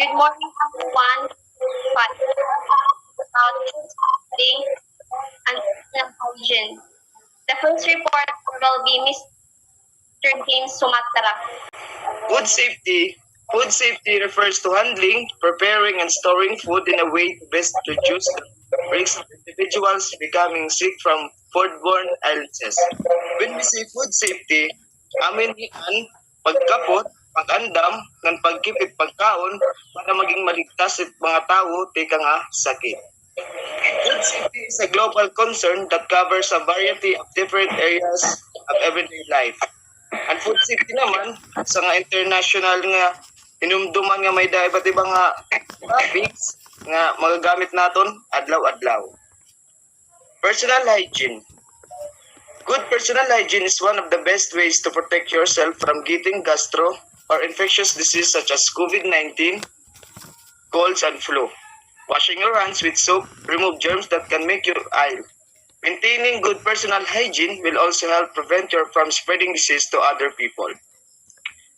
Good morning, everyone. Five about food safety and personal hygiene. The first report will be Mr. James Sumatra. Food safety. Food safety refers to handling, preparing, and storing food in a way to best reduce the risk of individuals becoming sick from foodborne illnesses. When we say food safety, amin yan pagkapot, pag-andam, ng pagkipit pagkaon para maging maligtas at mga tao tika nga sakit. Food safety is a global concern that covers a variety of different areas of everyday life. Ang food safety naman, sa nga international nga inumduman nga may iba't ibang nga topics nga magagamit naton adlaw-adlaw. Personal hygiene. Good personal hygiene is one of the best ways to protect yourself from getting gastro or infectious disease such as COVID-19, colds, and flu. Washing your hands with soap remove germs that can make you ill. Maintaining good personal hygiene will also help prevent you from spreading disease to other people.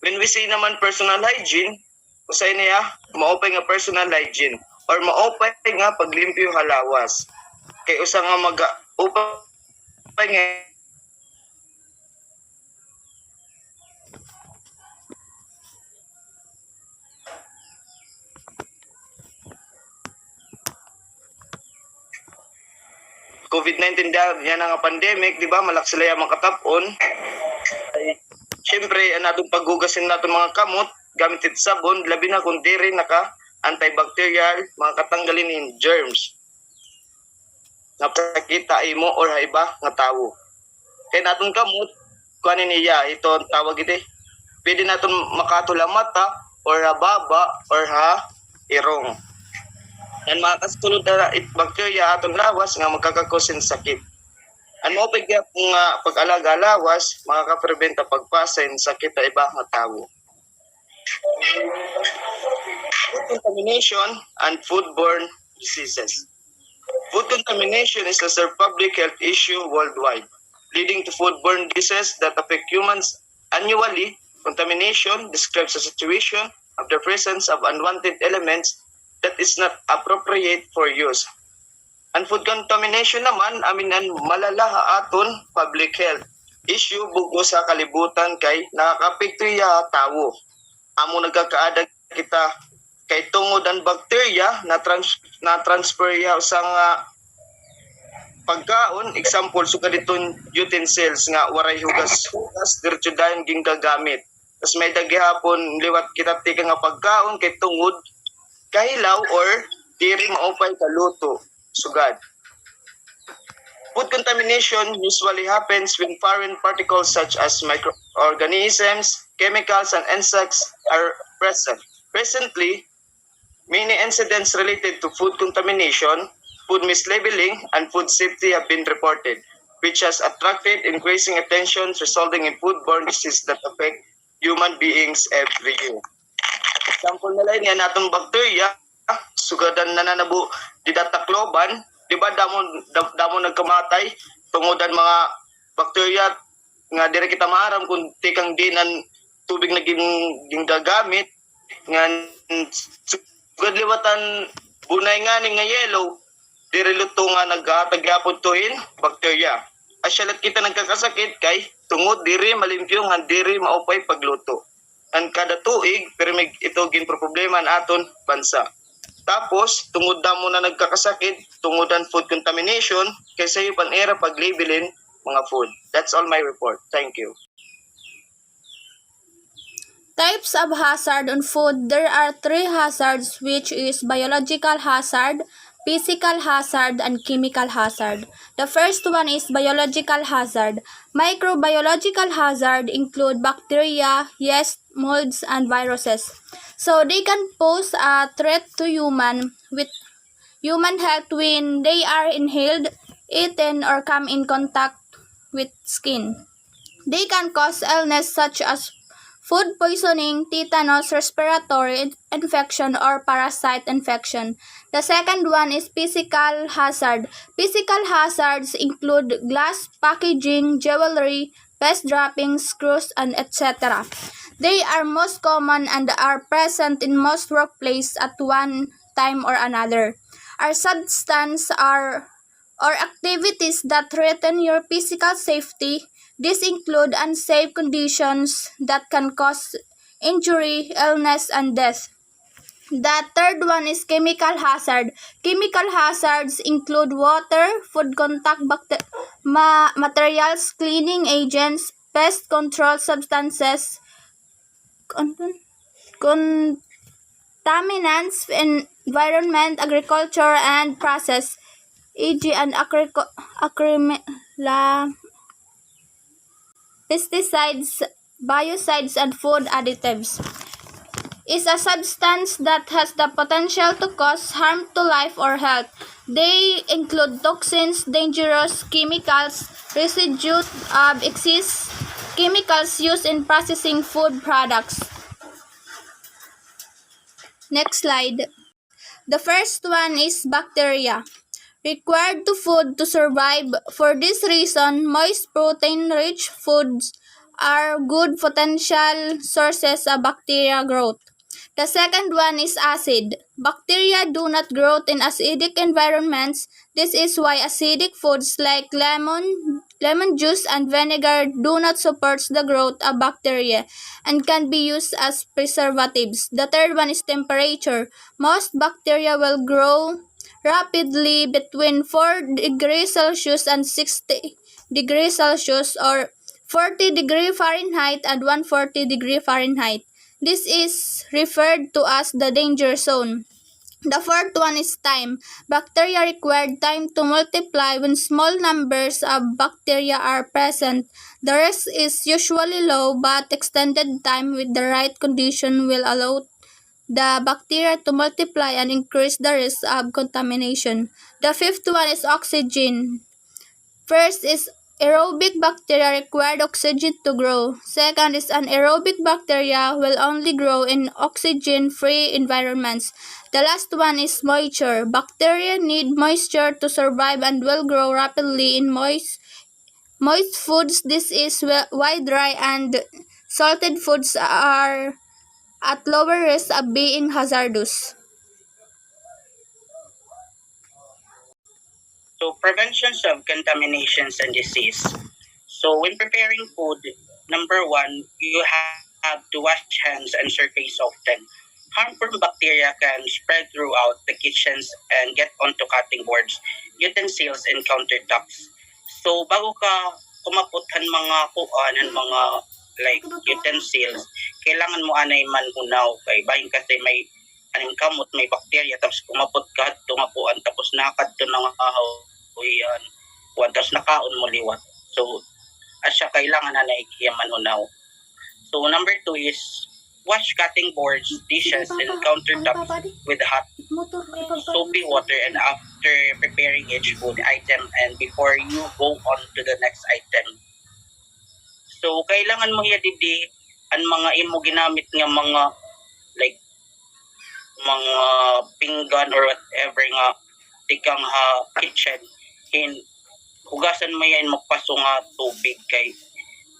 When we say naman personal hygiene, usay niya, maupay nga personal hygiene or maupay nga paglimpyo halawas. Kay usa nga upay nga COVID-19 yan nga pandemic, di ba? Malak sila yung makatapon. Ay, syempre, anatong paghugasin natin mga kamot, gamit it sabon, labi na kung diri naka antibacterial, mga katanggalin in germs. Napakita imo or haiba nga tawo. Kaya natin kamot, kuhanin niya, ito ang tawag ito. Pwede natin makatula mata, or baba, or irong. Yan mga kasulod na bacteria atong lawas nga magkakakosin sakit. Ano pa kaya kung pag-alaga lawas, makaka-preventa pagpasen sakit na iba nga tawo. Food contamination and foodborne diseases. Food contamination is a public health issue worldwide, leading to foodborne diseases that affect humans annually. Contamination describes a situation of the presence of unwanted elements that is not appropriate for use. Ang food contamination naman, aminan malala aton public health issue bugo sa kalibutan kay nakakapektuya tawo. Amo nagkakaadag kita kay tungod ang bacteria na transfer ya sa nga pagkaon, example sugad itong utensils nga waray hugas diretso dayon ginggagamit. Tas may daghihapon liwat kita tika nga pagkaon kay tungod kahilaw or diri maupay kaluto sugad. Food contamination usually happens when foreign particles such as microorganisms, chemicals, and insects are present. Presently, many incidents related to food contamination, food mislabeling, and food safety have been reported, which has attracted increasing attention resulting in foodborne diseases that affect human beings every year. Example nila yan natong bacteria, sugadan na nanabo di datakloban, di ba damo nagkamatay tungodan mga bacteria nga dire kita maaram kung tikang dinan tubig na ginagamit nga sugad liwatan bunay nga ni nga yellow dire luto nga nagatagyapon tuhin bacteria. Asyalat kita nagkakasakit kay tungod diri malimpyo nga diri maupay pagluto. Ang kada tuig, pero may ito gin problema na aton bansa. Tapos, tungod na mo na nagkakasakit, tungodan food contamination, kaysa yung pan-era pag-labelin mga food. That's all my report. Thank you. Types of hazard on food. There are three hazards, which is biological hazard, physical hazard, and chemical hazard. The first one is biological hazard. Microbiological hazard include bacteria, yeast, molds, and viruses. So they can pose a threat to human health when they are inhaled, eaten, or come in contact with skin. They can cause illness such as food poisoning, tetanus, respiratory infection, or parasite infection. The second one is physical hazard. Physical hazards include glass packaging, jewelry, pest droppings, screws, and etc. They are most common and are present in most workplaces at one time or another. Our substance are or activities that threaten your physical safety. These include unsafe conditions that can cause injury, illness, and death. The third one is chemical hazard. Chemical hazards include water, food contact materials, cleaning agents, pest control substances, contaminants in environment, agriculture, and process, e.g. and pesticides, biocides, and food additives, is a substance that has the potential to cause harm to life or health. They include toxins, dangerous chemicals, residue of excess chemicals used in processing food products. Next slide. The first one is bacteria. Required to food to survive. For this reason, moist protein-rich foods are good potential sources of bacteria growth. The second one is acid. Bacteria do not grow in acidic environments. This is why acidic foods like lemon juice and vinegar do not support the growth of bacteria and can be used as preservatives. The third one is temperature. Most bacteria will grow rapidly between 4 degrees Celsius and 60 degrees Celsius or 40 degrees Fahrenheit and 140 degrees Fahrenheit. This is referred to as the danger zone. The fourth one is time. Bacteria require time to multiply when small numbers of bacteria are present. The risk is usually low, but extended time with the right condition will allow the bacteria to multiply and increase the risk of contamination. The fifth one is oxygen. First is aerobic bacteria require oxygen to grow. Second is anaerobic bacteria will only grow in oxygen-free environments. The last one is moisture. Bacteria need moisture to survive and will grow rapidly in moist foods. This is why dry and salted foods are at lower risk of being hazardous. So preventions of contaminations and disease. So when preparing food, number one, you have to wash hands and surface often. Harmful bacteria can spread throughout the kitchens and get onto cutting boards, utensils, and countertops. So bago ka kumaputhan mga kuan and mga like utensils, kailangan mo anay manhunaw kay bahin kasi may aning kamot may bacteria tapos kumapot ka tumapuan tapos nakad to nang ahaw yan kuan tapos nakaon mo liwat. So asya kailangan na naikiyaman unaw. So number two is wash cutting boards, dishes, and countertops with hot soapy water and after preparing each food item and before you go on to the next item. So kailangan mo hiya didi ang mga imo ginamit nga mga like mga pinggan or whatever nga tikang kitchen in hugasan mo yan magpaso nga tubig kay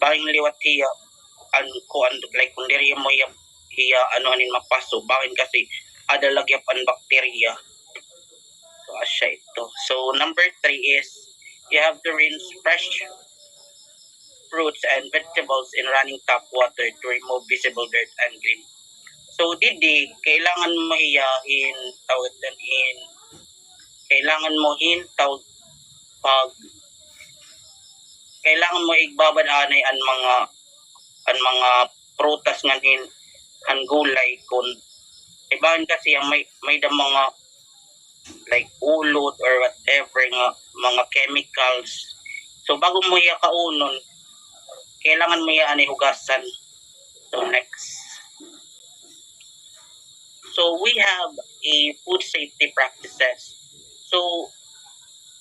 bahing liwat hiya an kuan like kung diri mo hiya ano anin magpaso bahing kasi ada lagyap ang bacteria. So asya ito. So number 3 is you have to rinse fresh fruits and vegetables in running tap water to remove visible dirt and green. So didi kailangan mo hiyahin tawag in kailangan mo tawag pag kailangan mo igbabad anay ang mga prutas nga ang gulay kun ibahan kasi ang may da mga like ulod or whatever nga mga chemicals. So bago mo iya kaunon kailangan mo iya anay hugasan. So next. So we have a food safety practices. So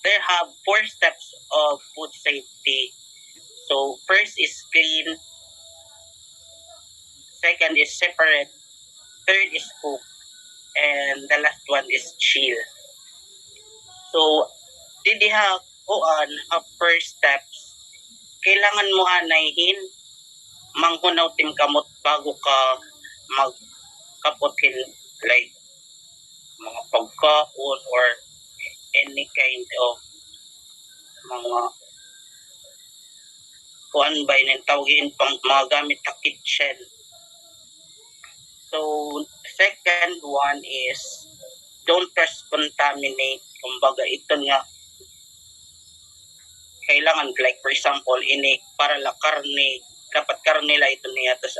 there have 4 steps of food safety. So first is clean, second is separate, third is cook, and the last one is chill. So did they have first steps kailangan mo anayhin manghunaw tim kamot bago ka magkapotin like mga pagkaon or any kind of mga kuan ba yung tawagin pang mga gamit sa kitchen. So, second one is don't cross-contaminate. Kumbaga, ito nga, kailangan, like for example, ini para la karne, dapat karne la ito niya, tapos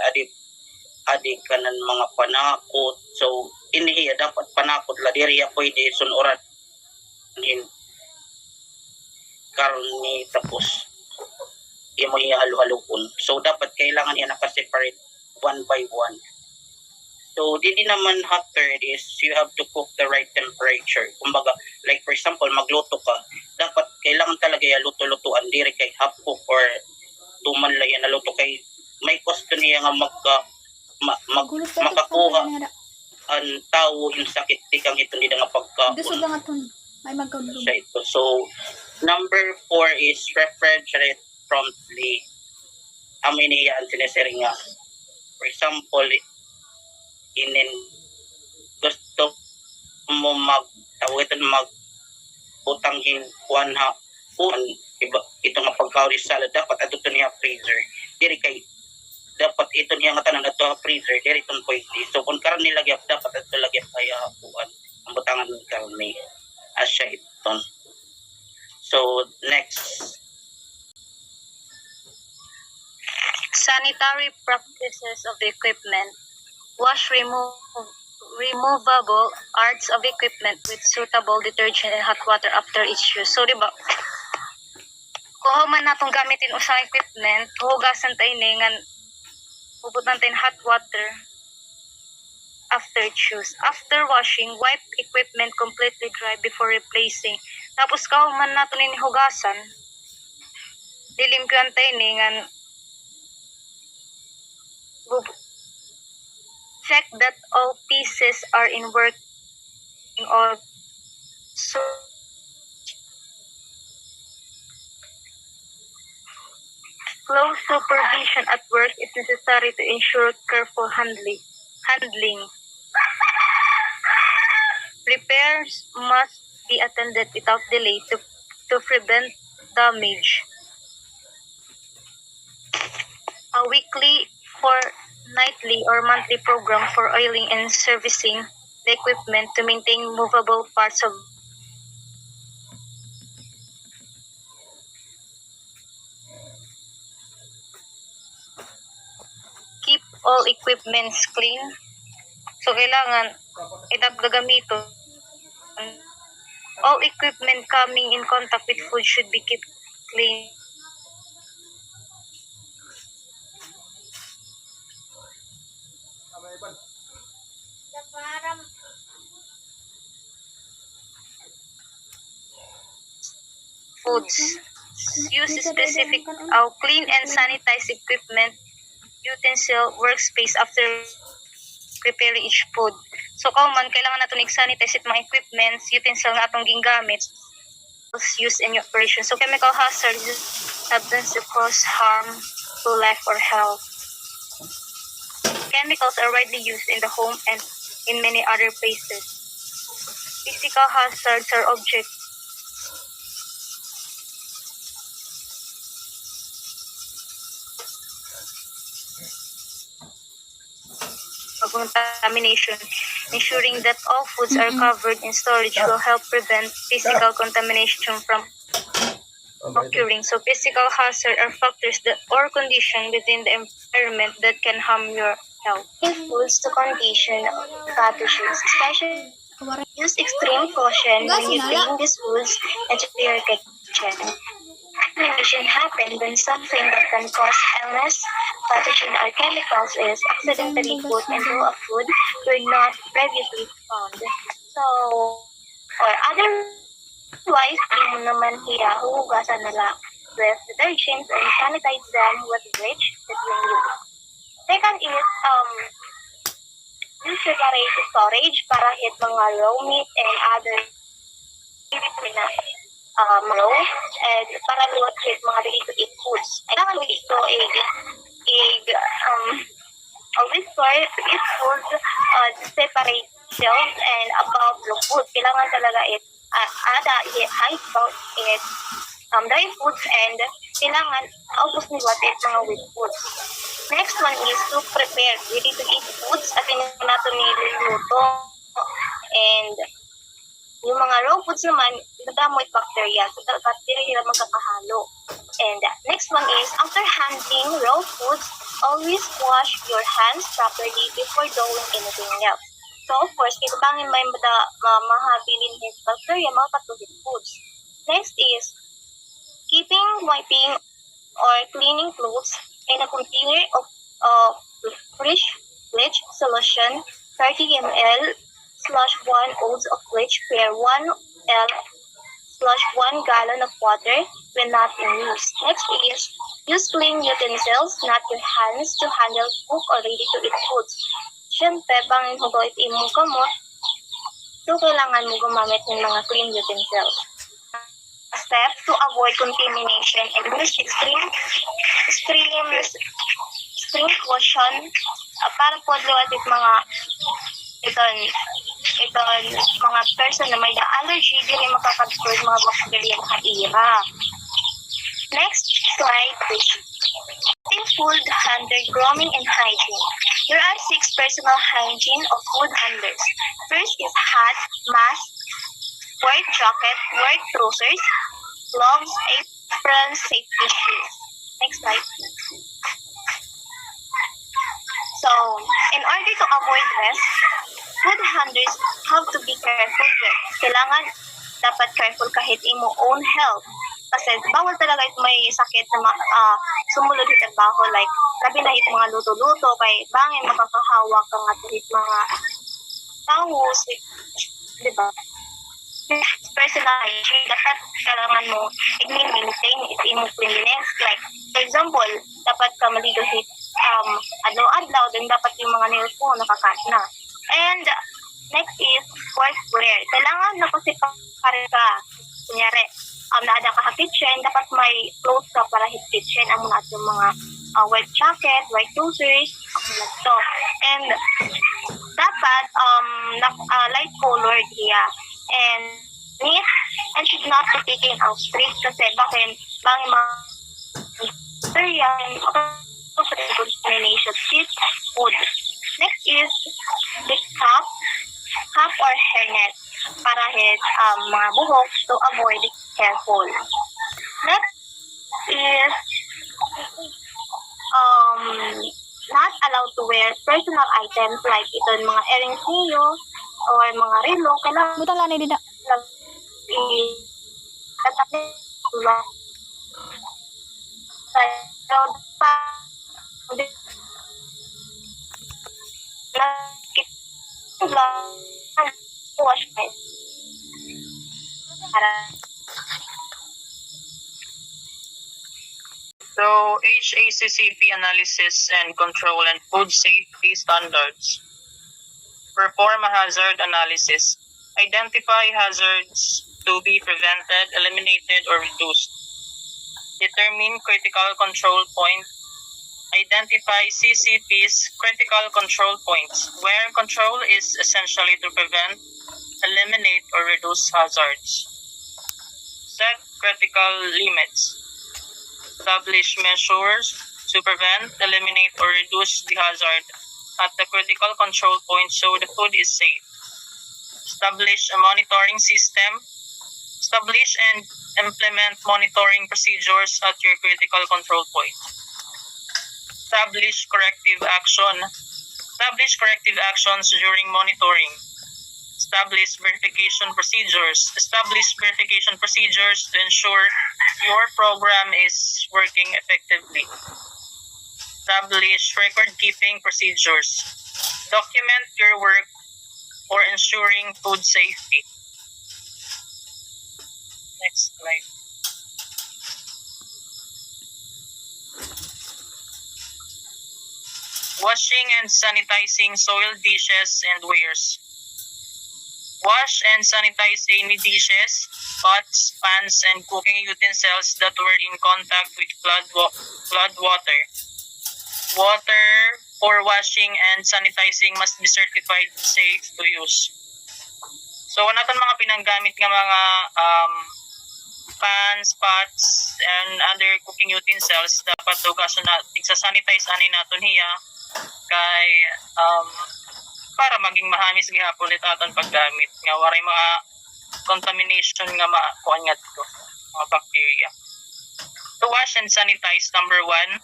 adik ka ng mga panakot. So, ini dapat panakot la, diriya pwede sunuran din karne, tapos imo iya halo-halukon. So, dapat kailangan yan nakaseparate one by one. So, di naman hot third is you have to cook the right temperature. Kumbaga, like for example, magluto ka, dapat kailangan talaga yung luto-lutuan, diri kay half cook or tuman lang yan na luto kay may cost niya nga makakuha ang tao yung sakit tikang ito nila nga pagkaon. Gusto lang aton. May magkaulog. Siya ito. So, number 4 is refrigerate promptly. Amin niya ang sinesering nga. For example, gusto mo utanghin kuan ha kuan iba ito nga pagkaon salad dapat ato niya freezer diri kay dapat ito niya nga tanan ato freezer diri ton pwede so kung karon nilagyan dapat ato lagyan kaya kuan ang butangan ng karne asya iton. So next, Sanitary practices of the equipment. Wash removable parts of equipment with suitable detergent and hot water after each use. So, di ba, kung man natong gamitin usang equipment, hugasan tayo ningan, puputan tayo hot water after use. After washing, wipe equipment completely dry before replacing. Tapos, kung man nato hugasan, dilimpian tayo ningan, check that all pieces are in working order. So, close supervision at work is necessary to ensure careful handling. Repairs must be attended without delay to prevent damage. A weekly, fortnightly, or monthly program for oiling and servicing the equipment to maintain movable parts of keep all equipments clean. So, kailangan itag gagamito. All equipment coming in contact with food should be kept clean. Foods. Use specific clean and sanitize equipment, utensil, workspace after preparing each food. So, man, kailangan natin i-sanitize it mga equipments, utensil nga atong gingamit, use in your operation. So, chemical hazards, substance that cause harm to life or health. Chemicals are widely used in the home and in many other places. Physical hazards are objects of contamination. Ensuring that all foods are covered in storage will help prevent physical contamination from occurring. So physical hazard are factors that or condition within the environment that can harm your health. Foods to condition pathogens, especially use extreme caution when you bring these foods into your kitchen. Contamination happen when something that can cause illness, pathogen or chemicals is accidentally put into a food were not previously found. So, or otherwise, di mo naman hugasan nila with detergents and sanitize them with bleach that you use. Second is, use separate storage para hit mga raw meat and other row, and para luwat with mga ready-to-eat foods. Kailangan mo ito always try to eat food separate shelves and above the food. Kailangan talaga ada high about it dry foods and kailangan ubos ni it mga wet foods. Next one is to prepare ready-to-eat foods at hindi natin niluluto. And yung mga raw foods naman, nadamoy bacteria. So, the bacteria magkakahalo. And next one is, after handling raw foods, always wash your hands properly before doing anything else. So, of course, kitabangin may mahabilin his bacteria, mga patuhid foods. Next is, keeping wiping or cleaning clothes in a container of fresh bleach solution, 30 ml /1 ounce of bleach per 1 L /1 gallon of water when not in use. Next is, use clean utensils, not your hands, to handle cook or ready-to-eat foods. Siyempre, bangin mo gawit imong kamot, so kailangan mo gumamit ng mga clean utensils. Steps to avoid contamination and use extreme caution para po liwat mga iton mga person na may allergy dili makakabsorb mga bacteria sa ira. Next slide, please. Food handler grooming and hygiene. There are 6 personal hygiene of food handlers. First is hat, mask, white jacket, white trousers, gloves, aprons, safety shoes. Next slide. So, in order to avoid risk, food handlers have to be careful with. Kailangan dapat careful kahit imo own health. Kasi bawal talaga ito may sakit na sumulod sa trabaho. Like, labi na ito mga luto-luto, kay bangin makakahawak ang ating mga tangos, diba? Personal hygiene, dapat kailangan mo i-maintain imo cleanliness. Like, for example, dapat ka maligo adlaw-adlaw, then dapat yung mga nails mo nakakat na. And next is workwear. Kailangan na kasi pare ka. Kunyari, naada ka sa kitchen, dapat may clothes ka para hit kitchen. Ang muna yung mga white jacket, white trousers, to. And dapat light colored hiya. And neat and should not be taken out straight kasi bangin mga bacteria and contamination with food. Next is the cap or hairnet para hit mga buhok to avoid hair fall. Next is not allowed to wear personal items like ito mga earrings niyo or mga relo. Kailangan Butang lanay din na. So, HACCP analysis and control and food safety standards. Perform a hazard analysis. Identify hazards to be prevented, eliminated, or reduced. Determine critical control point. Identify CCP's critical control points, where control is essentially to prevent, eliminate, or reduce hazards. Set critical limits. Establish measures to prevent, eliminate, or reduce the hazard at the critical control point so the food is safe. Establish a monitoring system. Establish and implement monitoring procedures at your critical control point. Establish corrective action. Establish corrective actions during monitoring. Establish verification procedures. Establish verification procedures to ensure your program is working effectively. Establish record-keeping procedures. Document your work for ensuring food safety. Next slide. Washing and sanitizing soiled dishes and wares. Wash and sanitize any dishes, pots, pans, and cooking utensils that were in contact with flood water. Water for washing and sanitizing must be certified safe to use. So, naton mga pinanggamit nga mga pans, pots, and other cooking utensils dapat hugason na sanitize ani naton hiya kay para maging mahamis gihapon it aton paggamit nga waray mga contamination nga makuan ngadto mga bacteria. To wash and sanitize, number 1,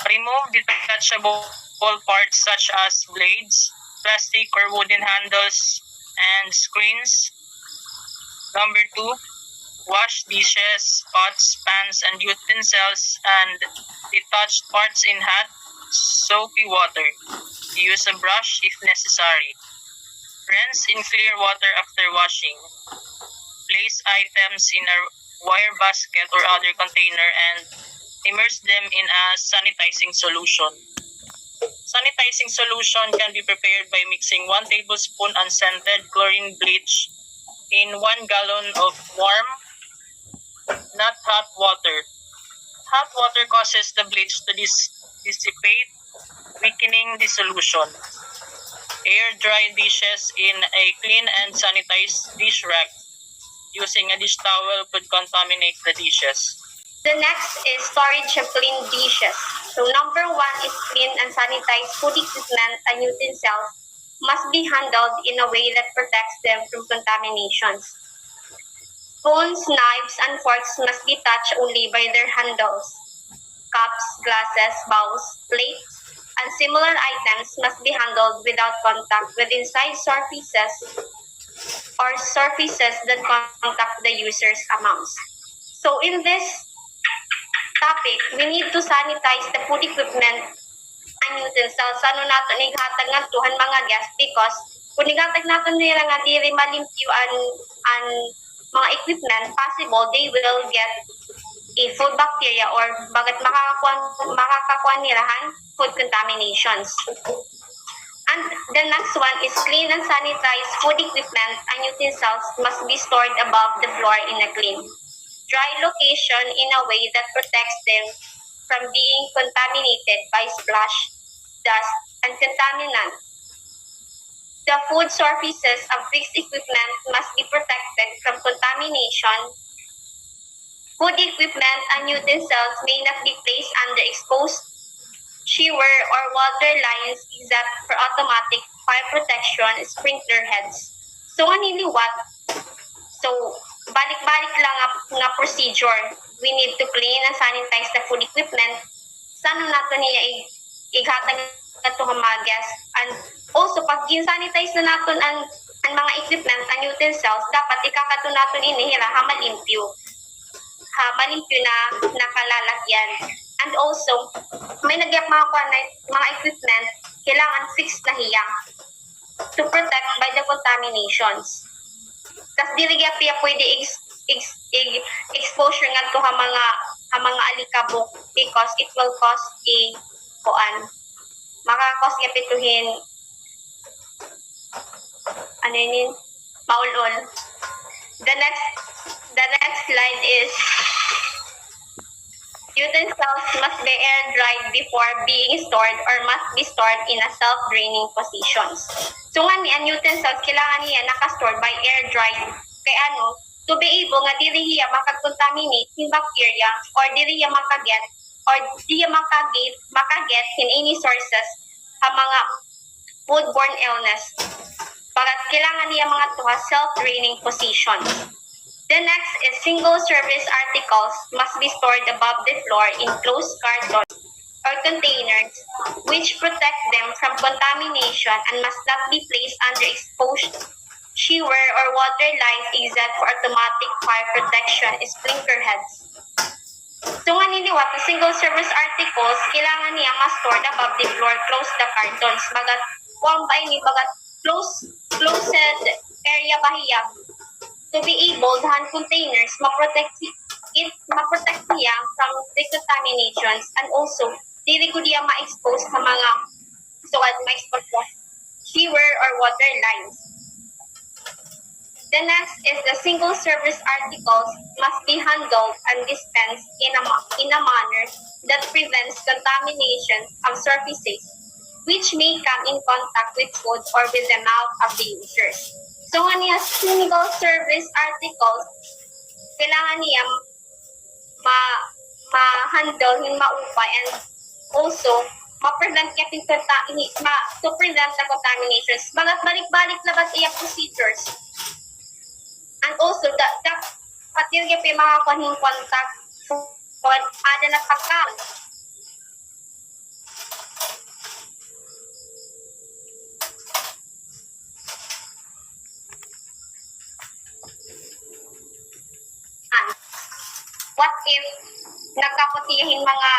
remove detachable parts such as blades, plastic or wooden handles, and screens. Number 2, wash dishes, pots, pans, and utensils and detached parts in hot, soapy water. Use a brush if necessary. Rinse in clear water after washing. Place items in a wire basket or other container and immerse them in a sanitizing solution. Sanitizing solution can be prepared by mixing 1 tablespoon unscented chlorine bleach in 1 gallon of warm, not hot water. Hot water causes the bleach to dissipate, weakening the solution. Air dry dishes in a clean and sanitized dish rack. Using a dish towel could contaminate the dishes. The next is storage of clean dishes. So number 1 is clean and sanitized food equipment and utensils must be handled in a way that protects them from contaminations. Spoons, knives, and forks must be touched only by their handles. Cups, glasses, bowls, plates, and similar items must be handled without contact with inside surfaces or surfaces that contact the user's mouth. So in this topic, we need to sanitize the food equipment and utensils. Ano natin ighatag nga tuhan mga guests because kung ighatag natin nila nga diri malimpyo ang mga equipment, possible they will get a food bacteria or bagat makakakuha nilahan food contaminations. And the next one is clean and sanitized food equipment and utensils must be stored above the floor in a clean, dry location in a way that protects them from being contaminated by splash, dust, and contaminants. The food surfaces of fixed equipment must be protected from contamination. Food equipment and utensils may not be placed under exposed shower or water lines except for automatic fire protection sprinkler heads. So, anili what? So, balik-balik lang nga procedure. We need to clean and sanitize the food equipment. Sana nato niya ighatag nato nga mga guests. And also, pag sanitize na naton ang mga equipment and utensils, dapat ikakato naton inihira ha malimpyo. Malimpyo na nakalalagyan. And also, may nagyak mga equipment, kailangan fixed na hiya to protect by the contaminations. Tapos dili piya pwede exposure nga to ha mga alikabok because it will cause makakos nga pituhin maulol. The next slide is utensils must be air dried before being stored or must be stored in a self-draining positions. So nga ni ang utensils kailangan niya naka-store by air dried. Kaya to be able nga dili hiya makag-contaminate yung bacteria or dili hiya makaget in any sources ang mga foodborne illness. Pagkat kailangan niya mga tuha self-draining positions. The next is single-service articles must be stored above the floor in closed cartons or containers which protect them from contamination and must not be placed under exposed shower or water lines except for automatic fire protection sprinkler heads. So nga niliwat na single-service articles, kailangan niya ma-stored above the floor, close the cartons. Bagat, kung ba ini, bagat closed area bahiya, to be able, the hand containers, ma-protect niya from the contaminations and also, dili ko niya ma-expose sa mga ma-expose sa sewer or water lines. The next is the single-service articles must be handled and dispensed in a manner that prevents contamination of surfaces which may come in contact with food or with the mouth of the users. So nga niya, single-service articles, kailangan niya ma-handle yung maupay and also ma-prevent to prevent the contaminations. Bagat balik-balik labat iya procedures. And also, dapat yung mga kuning contact food ada na pagkaon. What if nagkaputiyahin mga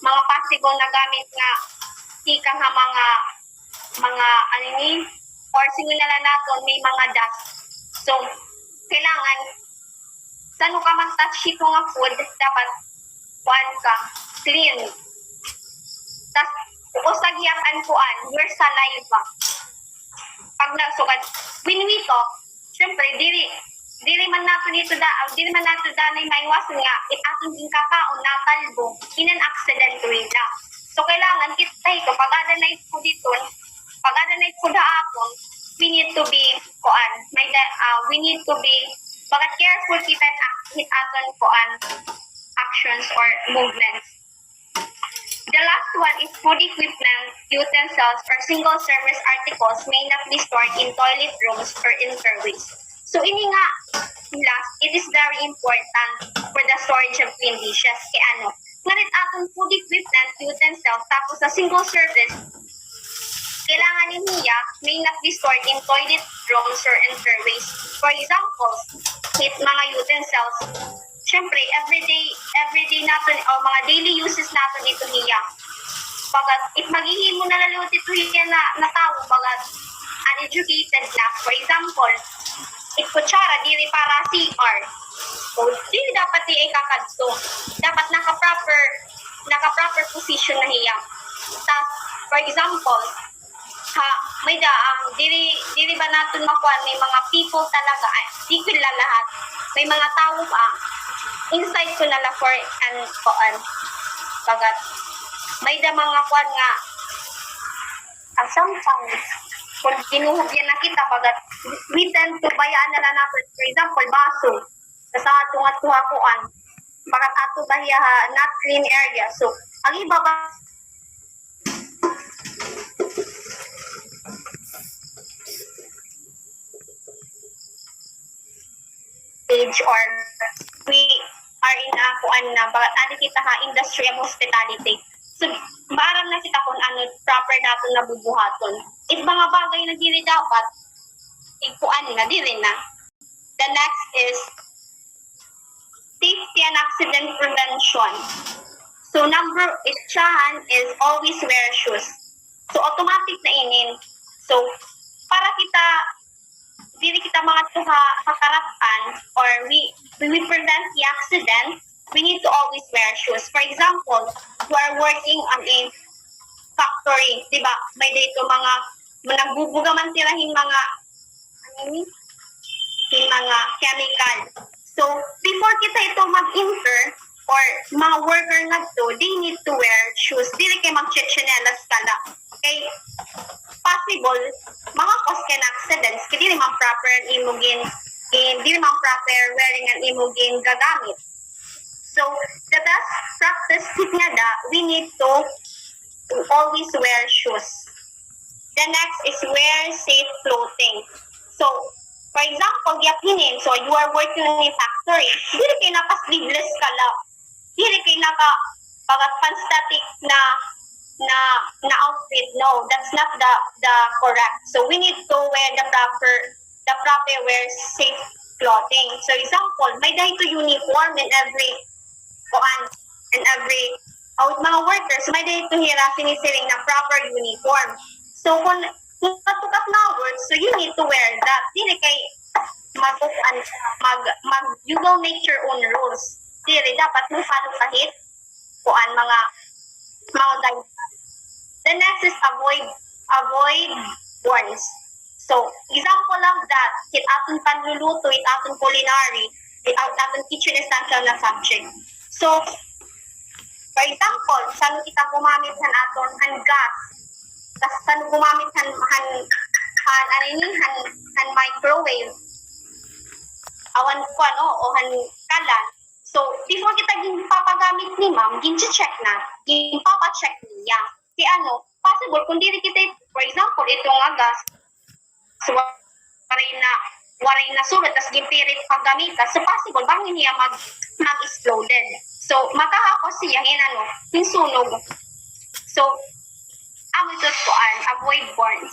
possible na gamit nga tika nga mga ano ni or sinilala naton may mga dust. So kailangan saan ka mag-touch ito nga food dapat clean. Tas usagyakan kuan your saliva. Pag nasugad when we talk, syempre dili man nato danay maiwasan nga ating gingkakaon na talbo in an accident way la. So kailangan kita ito pag ada na ito dito, pag ada na ito daakon, we need to be bagat careful kita hit aton actions or movements. The last one is food equipment, utensils, or single-service articles may not be stored in toilet rooms or interways. So ini nga, last, it is very important for the storage of clean dishes. Kaya ano, ngarit aton food equipment, utensils, tapos sa single service, kailangan niya may not be stored in toilet rooms or interways. For example, mga utensils, syempre, everyday natin, o mga daily uses natin ito niya. Bagat, maghihimo na lalut ito niya na tao, bagat, uneducated na. For example, kutsara, dili para CR. So, dili dapat di ay kakadto. Dapat naka-proper position na hiya. Tas, for example, dili ba natin makuha, may mga people talaga, di ko lahat, may mga tao pa, inside ko nala for bagat, may da mga kuhan nga, sometimes, kung ginuhubyan na kita, bagat, we tend to bayaan na natin, for example, baso, sa atong atuhakuan, bagat ato bahiya not clean area. So, ang iba ba, or we are in a kuan na bagat adi kita industry of hospitality. So maaram na kita kung ano proper naton na bubuhaton. If mga bagay na dili dapat ikuan na dili na. The next is safety and accident prevention. So number is always wear shoes. So automatic na inin. So para dili kita mga kakarapan or we prevent the accident, we need to always wear shoes. For example, we are working on a factory, di ba? May dito mga nagbubuga man tirahin mga chemical. So, before kita ito mag-enter or mga worker na to, they need to wear shoes. Dili kayo mag-chinelas ka lang. Okay? Possible, mga cause can accidents, kaya di naman proper wearing an imugin gagamit. So, the best practice nga we need to always wear shoes. The next is wear safe clothing. So, for example, so you are working in a factory, hindi kayo naka-sleeveless ka lang. Hindi kayo naka-panstatic na outfit. No, that's not the correct. So we need to wear the proper wear safe clothing. So example, may dahito uniform in every mga workers, may dahito hira sinisiring na proper uniform. So kung katukat na work, so you need to wear that. Dili kay you will make your own rules. Dili dapat mo follow kahit mga guidelines. The next is avoid burns. So, example of that, kit aton panluluto, it aton culinary, it aton kitchen essential na subject. So, for example, saan kita gumamit han aton han gas, tas saan gumamit han microwave, awan ko o han kalan. So, before kita papagamit ni ma'am, gin-check na, gin-papa-check niya. Kaya possible, kung dili kita, for example, itong gas, so, waray na sulat, tas gimpirit paggamita, so possible, bangin niya mag-exploded. So, makakakos siya, yung sunog. So, ito avoid burns.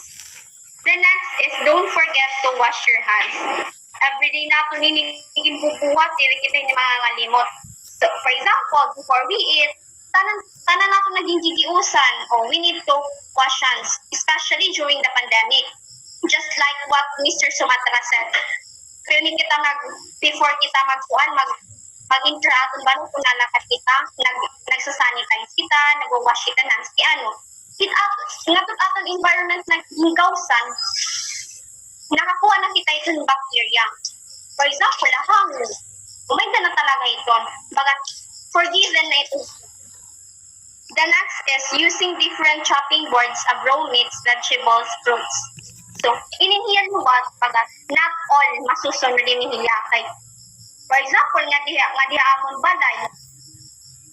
The next is, don't forget to wash your hands. Everyday na ito ninigin bubuhat, dili kita yung mga ngalimot. So, for example, before we eat, tanan nato naging gigiusan, we need to wash hands, especially during the pandemic. Just like what Mr. Sumatra said. Pero kita before kita mag-interact ba kung nalakat kita, nagsasanitize kita, nag-wash kita hands, ngatot aton environment nagingawsan, nakakuha na kita itong bacteria. For example, hangin. Umayda na talaga ito. Bagat forgiven na ito. The next is using different chopping boards of raw meats, vegetables, fruits. So, ininhiyan mo ba? Bagat not all masusunod inihiya kay. For example, nga diha amon balay,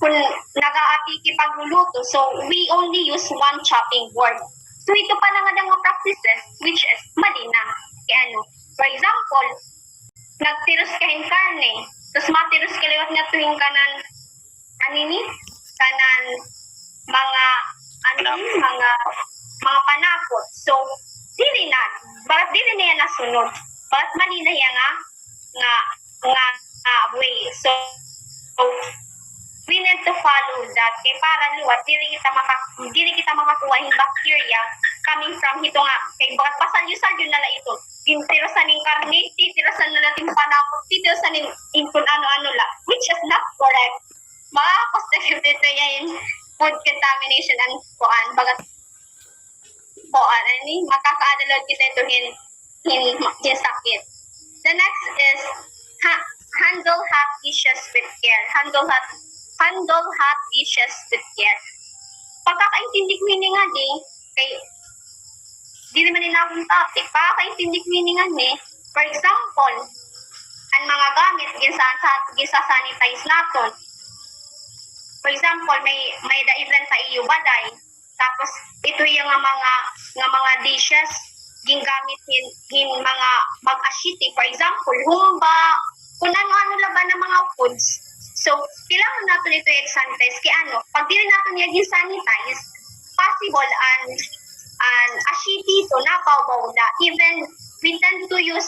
kung nag-aatiki pagluluto, so we only use one chopping board. So, ito pa na nga mga practices, which is mali na. For example, nagtiros kahin karne, tapos matiros kaliwat nga tuwing kanan, kanan mga panakot. So, dili na. Bakit dili na yan nasunod? Bakit mali na yan nga way? So, we need to follow that kay para liwat dili kita makakuha yung bacteria coming from ito nga kay bakit pasalyo-salyo na ito titirasan ng karne, titirasan na natin panakot, titirasan ng kung ano-ano la, which is not correct. Makakos dito yan food contamination and bagat makakaadalog kita ito hin sakit. The next is handle hot dishes with care. Handle hot dishes with care. Pagkakaintindi ko yun nga kay di naman nila akong topic, pagkakaintindi ko yun nga for example, ang mga gamit, gisa-sanitize natin. For example, may da-event sa iyo baday, tapos ito yung mga dishes, gingamit hin mga mag-ashiti, for example, humba, kung ano-ano laban ng mga foods. So, kailangan natin ito i-sanitize. Kaya pag di rin natin yung sanitize, possible and ashiti ito, napabaw na. Even we tend to use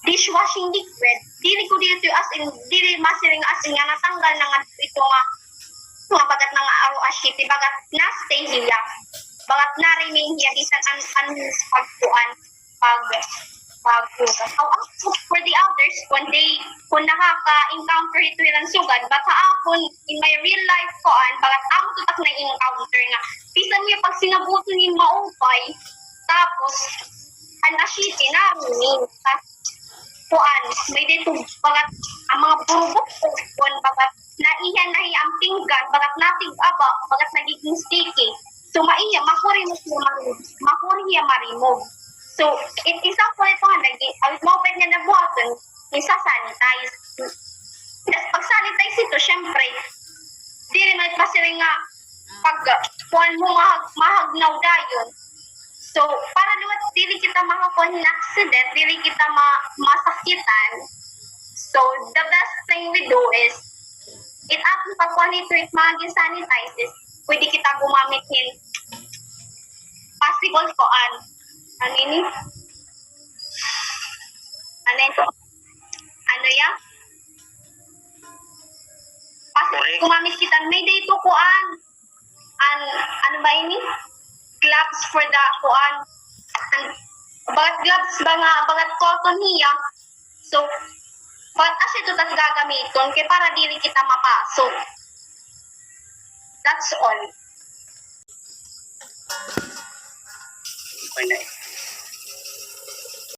dishwashing liquid, dili ko dito dili masiring asin nga natanggal na nga ito nga bagat nga aro ashiti, bagat na-stay hiya. Bagat na-remain hiya, bisan pagpuan, for the others, kung nakaka-encounter ito ilang sugad, baka akon, in my real life bagat ako tutak na encounter nga. Pisan mo pag sinabuto ni maupay, tapos, ang ashiti na rin, may dito, bagat, ang mga burubok bagat, naiyan na ang pinggan, bagat natig-aba, bagat nagiging sticky. So, makuri hiya ma-remove. So, example ito nga, ang moped niya nabuhaton, isa-sanitize. Tapos, pag-sanitize ito, syempre, di rin magpasiring nga, pag mo mahagnaw dayon. So, para luwat, dili kita makakuha ng accident, dili kita masakitan. So, the best thing we do is, ating pagkuha nito, mga sanitize is, pwede kita gumamit possible ano ini? Ano ito? Ano yan? Possible gumamit kita, may dito ano ba ini? Gloves for the bagat gloves ba nga, bagat cotton niya. So, bagat as ito tas gagamiton, kaya para dili kita mapasok. That's all. Okay na.